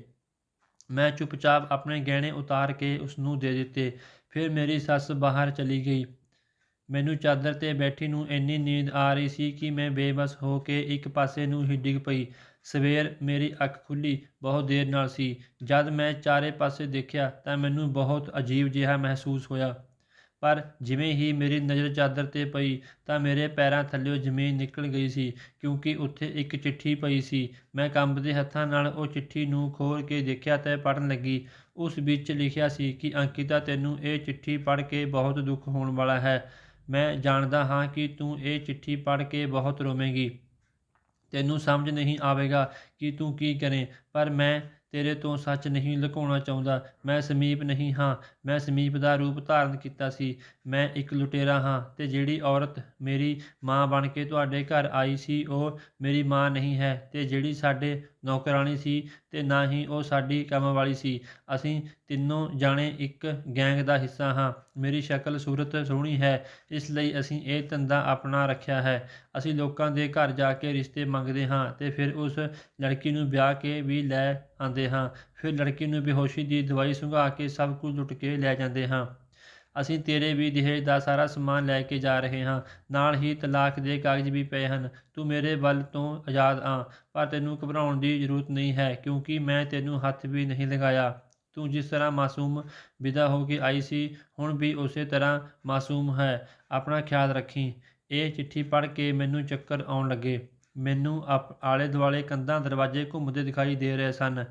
ਮੈਂ ਚੁੱਪਚਾਪ ਆਪਣੇ ਗਹਿਣੇ ਉਤਾਰ ਕੇ ਉਸਨੂੰ ਦੇ ਦਿੱਤੇ। ਫਿਰ ਮੇਰੀ ਸੱਸ ਬਾਹਰ ਚਲੀ ਗਈ। ਮੈਨੂੰ ਚਾਦਰ 'ਤੇ ਬੈਠੀ ਨੂੰ ਇੰਨੀ ਨੀਂਦ ਆ ਰਹੀ ਸੀ ਕਿ ਮੈਂ ਬੇਬਸ ਹੋ ਕੇ ਇੱਕ ਪਾਸੇ ਨੂੰ ਹੀ ਡਿੱਗ ਪਈ। ਸਵੇਰ ਮੇਰੀ ਅੱਖ ਖੁੱਲ੍ਹੀ ਬਹੁਤ ਦੇਰ ਨਾਲ ਸੀ। ਜਦ ਮੈਂ ਚਾਰੇ ਪਾਸੇ ਦੇਖਿਆ ਤਾਂ ਮੈਨੂੰ ਬਹੁਤ ਅਜੀਬ ਜਿਹਾ ਮਹਿਸੂਸ ਹੋਇਆ, ਪਰ ਜਿਵੇਂ ਹੀ ਮੇਰੀ ਨਜ਼ਰ ਚਾਦਰ 'ਤੇ ਪਈ ਤਾਂ ਮੇਰੇ ਪੈਰਾਂ ਥੱਲਿਓਂ ਜ਼ਮੀਨ ਨਿਕਲ ਗਈ ਸੀ, ਕਿਉਂਕਿ ਉੱਥੇ ਇੱਕ ਚਿੱਠੀ ਪਈ ਸੀ। ਮੈਂ ਕੰਬਦੇ ਹੱਥਾਂ ਨਾਲ ਉਹ ਚਿੱਠੀ ਨੂੰ ਖੋਲ੍ਹ ਕੇ ਦੇਖਿਆ ਤੇ ਪੜ੍ਹਨ ਲੱਗੀ। ਉਸ ਵਿੱਚ ਲਿਖਿਆ ਸੀ ਕਿ ਅੰਕਿਤਾ, ਤੈਨੂੰ ਇਹ ਚਿੱਠੀ ਪੜ੍ਹ ਕੇ ਬਹੁਤ ਦੁੱਖ ਹੋਣ ਵਾਲਾ ਹੈ। ਮੈਂ ਜਾਣਦਾ ਹਾਂ ਕਿ ਤੂੰ ਇਹ ਚਿੱਠੀ ਪੜ੍ਹ ਕੇ ਬਹੁਤ ਰੋਵੇਂਗੀ। ਤੈਨੂੰ ਸਮਝ ਨਹੀਂ ਆਵੇਗਾ ਕਿ ਤੂੰ ਕੀ ਕਰੇ, ਪਰ ਮੈਂ ਤੇਰੇ ਤੋਂ ਸੱਚ ਨਹੀਂ ਲੁਕਾਉਣਾ ਚਾਹੁੰਦਾ। ਮੈਂ ਸਮੀਪ ਨਹੀਂ ਹਾਂ, ਮੈਂ ਸਮੀਪ ਦਾ ਰੂਪ ਧਾਰਨ ਕੀਤਾ ਸੀ। ਮੈਂ ਇੱਕ ਲੁਟੇਰਾ ਹਾਂ ਤੇ ਜਿਹੜੀ ਔਰਤ ਮੇਰੀ ਮਾਂ ਬਣ ਕੇ ਤੁਹਾਡੇ ਘਰ ਆਈ ਸੀ ਉਹ ਮੇਰੀ ਮਾਂ ਨਹੀਂ ਹੈ, ਤੇ ਜਿਹੜੀ ਸਾਡੇ ਨੌਕਰਾਣੀ ਸੀ ਤੇ ਨਾ ਹੀ ਉਹ ਸਾਡੀ ਕੰਮ ਵਾਲੀ ਸੀ। ਅਸੀਂ ਤਿੰਨੋਂ ਜਾਣੇ ਇੱਕ ਗੈਂਗ ਦਾ ਹਿੱਸਾ ਹਾਂ। ਮੇਰੀ ਸ਼ਕਲ ਸੂਰਤ ਸੋਹਣੀ ਹੈ, ਇਸ ਲਈ ਅਸੀਂ ਇਹ ਧੰਦਾ ਆਪਣਾ ਰੱਖਿਆ ਹੈ। ਅਸੀਂ ਲੋਕਾਂ ਦੇ ਘਰ ਜਾ ਕੇ ਰਿਸ਼ਤੇ ਮੰਗਦੇ ਹਾਂ ਤੇ ਫਿਰ ਉਸ ਲੜਕੀ ਨੂੰ ਵਿਆਹ ਕੇ ਵੀ ਲੈ ਆਉਂਦੇ ਹਾਂ। ਫਿਰ ਲੜਕੀ ਨੂੰ ਬੇਹੋਸ਼ੀ ਦੀ ਦਵਾਈ ਸੁੰਘਾ ਕੇ ਸਭ ਕੁਝ ਲੁੱਟ ਕੇ ਲੈ ਜਾਂਦੇ ਹਾਂ। ਅਸੀਂ ਤੇਰੇ ਵੀ ਦਹੇਜ ਦਾ ਸਾਰਾ ਸਮਾਨ ਲੈ ਕੇ ਜਾ ਰਹੇ ਹਾਂ, ਨਾਲ ਹੀ ਤਲਾਕ ਦੇ ਕਾਗਜ਼ ਵੀ ਪਏ ਹਨ। ਤੂੰ ਮੇਰੇ ਵੱਲ ਤੋਂ ਆਜ਼ਾਦ ਆ, ਪਰ ਤੈਨੂੰ ਘਬਰਾਉਣ ਦੀ ਜ਼ਰੂਰਤ ਨਹੀਂ ਹੈ, ਕਿਉਂਕਿ ਮੈਂ ਤੈਨੂੰ ਹੱਥ ਵੀ ਨਹੀਂ ਲਗਾਇਆ। ਤੂੰ ਜਿਸ ਤਰ੍ਹਾਂ ਮਾਸੂਮ ਵਿਦਾ ਹੋ ਕੇ ਆਈ ਸੀ, ਹੁਣ ਵੀ ਉਸੇ ਤਰ੍ਹਾਂ ਮਾਸੂਮ ਹੈ। ਆਪਣਾ ਖਿਆਲ ਰੱਖੀਂ। ਇਹ ਚਿੱਠੀ ਪੜ੍ਹ ਕੇ ਮੈਨੂੰ ਚੱਕਰ ਆਉਣ ਲੱਗੇ। ਮੈਨੂੰ ਆਲੇ ਦੁਆਲੇ ਕੰਧਾਂ ਦਰਵਾਜ਼ੇ ਘੁੰਮਦੇ ਦਿਖਾਈ ਦੇ ਰਹੇ ਸਨ।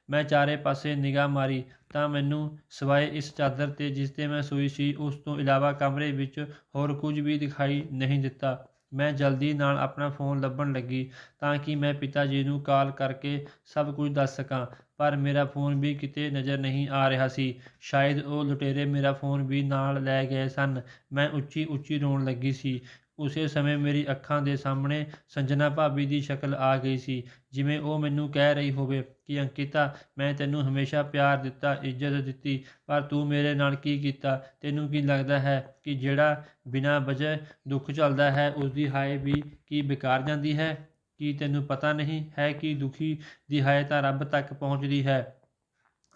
ਮੈਂ ਚਾਰੇ ਪਾਸੇ ਨਿਗਾਹ ਮਾਰੀ ਤਾਂ ਮੈਨੂੰ ਸਿਵਾਏ ਇਸ ਚਾਦਰ 'ਤੇ ਜਿਸ 'ਤੇ ਮੈਂ ਸੂਈ ਸੀ ਉਸ ਤੋਂ ਇਲਾਵਾ ਕਮਰੇ ਵਿੱਚ ਹੋਰ ਕੁਝ ਵੀ ਦਿਖਾਈ ਨਹੀਂ ਦਿੱਤਾ। ਮੈਂ ਜਲਦੀ ਨਾਲ ਆਪਣਾ ਫ਼ੋਨ ਲੱਭਣ ਲੱਗੀ ਤਾਂ ਕਿ ਮੈਂ ਪਿਤਾ ਜੀ ਨੂੰ ਕਾਲ ਕਰਕੇ ਸਭ ਕੁਝ ਦੱਸ ਸਕਾਂ, ਪਰ ਮੇਰਾ ਫ਼ੋਨ ਵੀ ਕਿਤੇ ਨਜ਼ਰ ਨਹੀਂ ਆ ਰਿਹਾ ਸੀ। ਸ਼ਾਇਦ ਉਹ ਲੁਟੇਰੇ ਮੇਰਾ ਫ਼ੋਨ ਵੀ ਨਾਲ ਲੈ ਗਏ ਸਨ। ਮੈਂ ਉੱਚੀ ਉੱਚੀ ਰੋਣ ਲੱਗੀ ਸੀ। ਉਸੇ ਸਮੇਂ ਮੇਰੀ ਅੱਖਾਂ ਦੇ ਸਾਹਮਣੇ ਸੰਜਨਾ ਭਾਬੀ ਦੀ ਸ਼ਕਲ ਆ ਗਈ ਸੀ, ਜਿਵੇਂ ਉਹ ਮੈਨੂੰ ਕਹਿ ਰਹੀ ਹੋਵੇ ਕਿ ਅੰਕਿਤਾ, ਮੈਂ ਤੈਨੂੰ ਹਮੇਸ਼ਾ ਪਿਆਰ ਦਿੱਤਾ, ਇੱਜ਼ਤ ਦਿੱਤੀ, ਪਰ ਤੂੰ ਮੇਰੇ ਨਾਲ ਕੀ ਕੀਤਾ? ਤੈਨੂੰ ਕੀ ਲੱਗਦਾ ਹੈ ਕਿ ਜਿਹੜਾ ਬਿਨਾਂ ਵਜ੍ਹਾ ਦੁੱਖ ਝੱਲਦਾ ਹੈ ਉਸਦੀ ਹਾਏ ਵੀ ਕੀ ਬੇਕਾਰ ਜਾਂਦੀ ਹੈ? ਕੀ ਤੈਨੂੰ ਪਤਾ ਨਹੀਂ ਹੈ ਕਿ ਦੁਖੀ ਦੀ ਹਾਏ ਤਾਂ ਰੱਬ ਤੱਕ ਪਹੁੰਚਦੀ ਹੈ?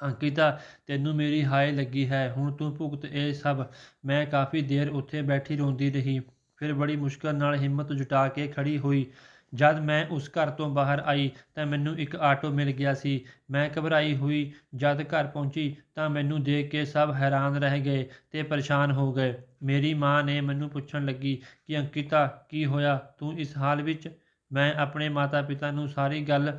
ਅੰਕਿਤਾ, ਤੈਨੂੰ ਮੇਰੀ ਹਾਏ ਲੱਗੀ ਹੈ, ਹੁਣ ਤੂੰ ਭੁਗਤ ਇਹ ਸਭ। ਮੈਂ ਕਾਫੀ ਦੇਰ ਉੱਥੇ ਬੈਠੀ ਰੋਂਦੀ ਰਹੀ, ਫਿਰ ਬੜੀ ਮੁਸ਼ਕਲ ਨਾਲ ਹਿੰਮਤ ਜੁਟਾ ਕੇ ਖੜੀ ਹੋਈ। ਜਦ ਮੈਂ ਉਸ ਘਰ ਤੋਂ ਬਾਹਰ ਆਈ ਤਾਂ ਮੈਨੂੰ ਇੱਕ ਆਟੋ ਮਿਲ ਗਿਆ ਸੀ। ਮੈਂ ਘਬਰਾਈ ਹੋਈ ਜਦ ਘਰ ਪਹੁੰਚੀ ਤਾਂ ਮੈਨੂੰ ਦੇਖ ਕੇ ਸਭ ਹੈਰਾਨ ਰਹਿ ਗਏ ਤੇ ਪਰੇਸ਼ਾਨ ਹੋ ਗਏ। ਮੇਰੀ ਮਾਂ ਨੇ ਮੈਨੂੰ ਪੁੱਛਣ ਲੱਗੀ ਕਿ ਅੰਕਿਤਾ, ਕੀ ਹੋਇਆ, ਤੂੰ ਇਸ ਹਾਲ ਵਿੱਚ? ਮੈਂ ਆਪਣੇ ਮਾਤਾ ਪਿਤਾ ਨੂੰ ਸਾਰੀ ਗੱਲ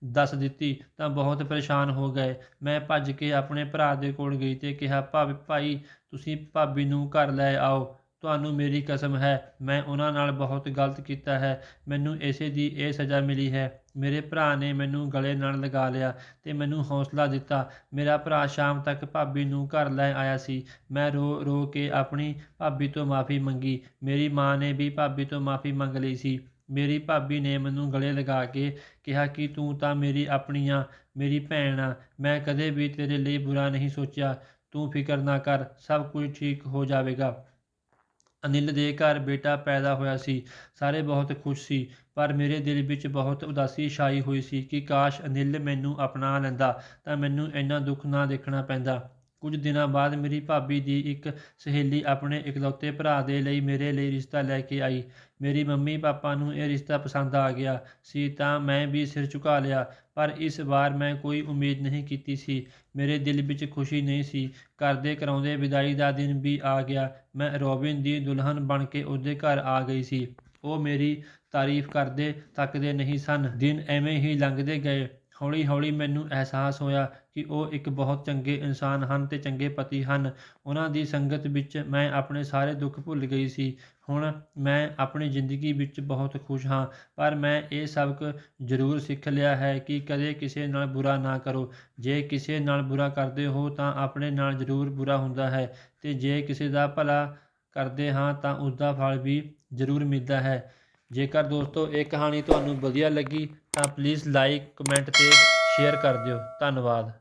ਦੱਸ ਦਿੱਤੀ ਤਾਂ ਬਹੁਤ ਪਰੇਸ਼ਾਨ ਹੋ ਗਏ। ਮੈਂ ਭੱਜ ਕੇ ਆਪਣੇ ਭਰਾ ਦੇ ਕੋਲ ਗਈ ਤੇ ਕਿਹਾ, ਭਾਈ, ਤੁਸੀਂ ਭਾਬੀ ਨੂੰ ਘਰ ਲੈ ਆਓ। ਤੁਹਾਨੂੰ ਮੇਰੀ ਕਸਮ ਹੈ, ਮੈਂ ਉਹਨਾਂ ਨਾਲ ਬਹੁਤ ਗਲਤ ਕੀਤਾ ਹੈ। ਮੈਨੂੰ ਇਸੇ ਦੀ ਇਹ ਸਜ਼ਾ ਮਿਲੀ ਹੈ। ਮੇਰੇ ਭਰਾ ਨੇ ਮੈਨੂੰ ਗਲੇ ਨਾਲ ਲਗਾ ਲਿਆ ਤੇ ਮੈਨੂੰ ਹੌਸਲਾ ਦਿੱਤਾ। ਮੇਰਾ ਭਰਾ ਸ਼ਾਮ ਤੱਕ ਭਾਬੀ ਨੂੰ ਘਰ ਲੈ ਆਇਆ ਸੀ। ਮੈਂ ਰੋ ਰੋ ਕੇ ਆਪਣੀ ਭਾਬੀ ਤੋਂ ਮਾफ़ੀ ਮੰਗੀ। ਮੇਰੀ ਮਾਂ ਨੇ ਵੀ ਭਾਬੀ ਤੋਂ ਮਾफ़ੀ ਮੰਗ ਲਈ ਸੀ। ਮੇਰੀ ਭਾਬੀ ਨੇ ਮੈਨੂੰ ਗਲੇ ਲਗਾ ਕੇ ਕਿਹਾ ਕਿ ਤੂੰ ਤਾਂ ਮੇਰੀ ਆਪਣੀ ਆ, ਮੇਰੀ ਭੈਣ ਆ। ਮੈਂ ਕਦੇ ਵੀ ਤੇਰੇ ਲਈ ਬੁਰਾ ਨਹੀਂ ਸੋਚਿਆ। ਤੂੰ ਫਿਕਰ ਨਾ ਕਰ, ਸਭ ਕੁਝ ਠੀਕ ਹੋ ਜਾਵੇਗਾ। ਅਨਿਲ ਦੇ ਘਰ ਬੇਟਾ ਪੈਦਾ ਹੋਇਆ ਸੀ। ਸਾਰੇ ਬਹੁਤ ਖੁਸ਼ ਸੀ, ਪਰ ਮੇਰੇ ਦਿਲ ਵਿੱਚ ਬਹੁਤ ਉਦਾਸੀ ਛਾਈ ਹੋਈ ਸੀ ਕਿ ਕਾਸ਼ ਅਨਿਲ ਮੈਨੂੰ ਅਪਣਾ ਲੈਂਦਾ ਤਾਂ ਮੈਨੂੰ ਇੰਨਾ ਦੁੱਖ ਨਾ ਦੇਖਣਾ ਪੈਂਦਾ। ਕੁਝ ਦਿਨਾਂ ਬਾਅਦ ਮੇਰੀ ਭਾਬੀ ਦੀ ਇੱਕ ਸਹੇਲੀ ਆਪਣੇ ਇਕਲੌਤੇ ਭਰਾ ਦੇ ਲਈ ਮੇਰੇ ਲਈ ਰਿਸ਼ਤਾ ਲੈ ਕੇ ਆਈ। ਮੇਰੀ ਮੰਮੀ ਪਾਪਾ ਨੂੰ ਇਹ ਰਿਸ਼ਤਾ ਪਸੰਦ ਆ ਗਿਆ ਸੀ ਤਾਂ ਮੈਂ ਵੀ ਸਿਰ ਝੁਕਾ ਲਿਆ, ਪਰ ਇਸ ਵਾਰ ਮੈਂ ਕੋਈ ਉਮੀਦ ਨਹੀਂ ਕੀਤੀ ਸੀ। ਮੇਰੇ ਦਿਲ ਵਿੱਚ ਖੁਸ਼ੀ ਨਹੀਂ ਸੀ। ਕਰਦੇ ਕਰਾਉਂਦੇ ਵਿਦਾਈ ਦਾ ਦਿਨ ਵੀ ਆ ਗਿਆ। ਮੈਂ ਰੋਬਿਨ ਦੀ ਦੁਲਹਨ ਬਣ ਕੇ ਉਹਦੇ ਘਰ ਆ ਗਈ ਸੀ। ਉਹ ਮੇਰੀ ਤਾਰੀਫ ਕਰਦੇ ਥੱਕਦੇ ਨਹੀਂ ਸਨ। ਦਿਨ ਐਵੇਂ ਹੀ ਲੰਘਦੇ ਗਏ। ਹੌਲੀ ਹੌਲੀ ਮੈਨੂੰ ਅਹਿਸਾਸ ਹੋਇਆ ਕਿ ਉਹ ਇੱਕ ਬਹੁਤ ਚੰਗੇ ਇਨਸਾਨ ਹਨ ਤੇ ਚੰਗੇ ਪਤੀ ਹਨ। ਉਹਨਾਂ ਦੀ ਸੰਗਤ ਵਿੱਚ ਮੈਂ ਆਪਣੇ ਸਾਰੇ ਦੁੱਖ ਭੁੱਲ ਗਈ ਸੀ। ਹੁਣ ਮੈਂ ਆਪਣੀ ਜ਼ਿੰਦਗੀ ਵਿੱਚ ਬਹੁਤ ਖੁਸ਼ ਹਾਂ, ਪਰ ਮੈਂ ਇਹ ਸਬਕ ਜ਼ਰੂਰ ਸਿੱਖ ਲਿਆ ਹੈ ਕਿ ਕਦੇ ਕਿਸੇ ਨਾਲ ਬੁਰਾ ਨਾ ਕਰੋ। ਜੇ ਕਿਸੇ ਨਾਲ ਬੁਰਾ ਕਰਦੇ ਹੋ ਤਾਂ ਆਪਣੇ ਨਾਲ ਜ਼ਰੂਰ ਬੁਰਾ ਹੁੰਦਾ ਹੈ, ਤੇ ਜੇ ਕਿਸੇ ਦਾ ਭਲਾ ਕਰਦੇ ਹਾਂ ਤਾਂ ਉਸਦਾ ਫਲ ਵੀ ਜ਼ਰੂਰ ਮਿਲਦਾ ਹੈ। ਜੇਕਰ ਦੋਸਤੋ ਇਹ ਕਹਾਣੀ ਤੁਹਾਨੂੰ ਵਧੀਆ ਲੱਗੀ ਤਾਂ ਪਲੀਜ਼ ਲਾਈਕ, ਕਮੈਂਟ ਤੇ ਸ਼ੇਅਰ ਕਰ ਦਿਓ। ਧੰਨਵਾਦ।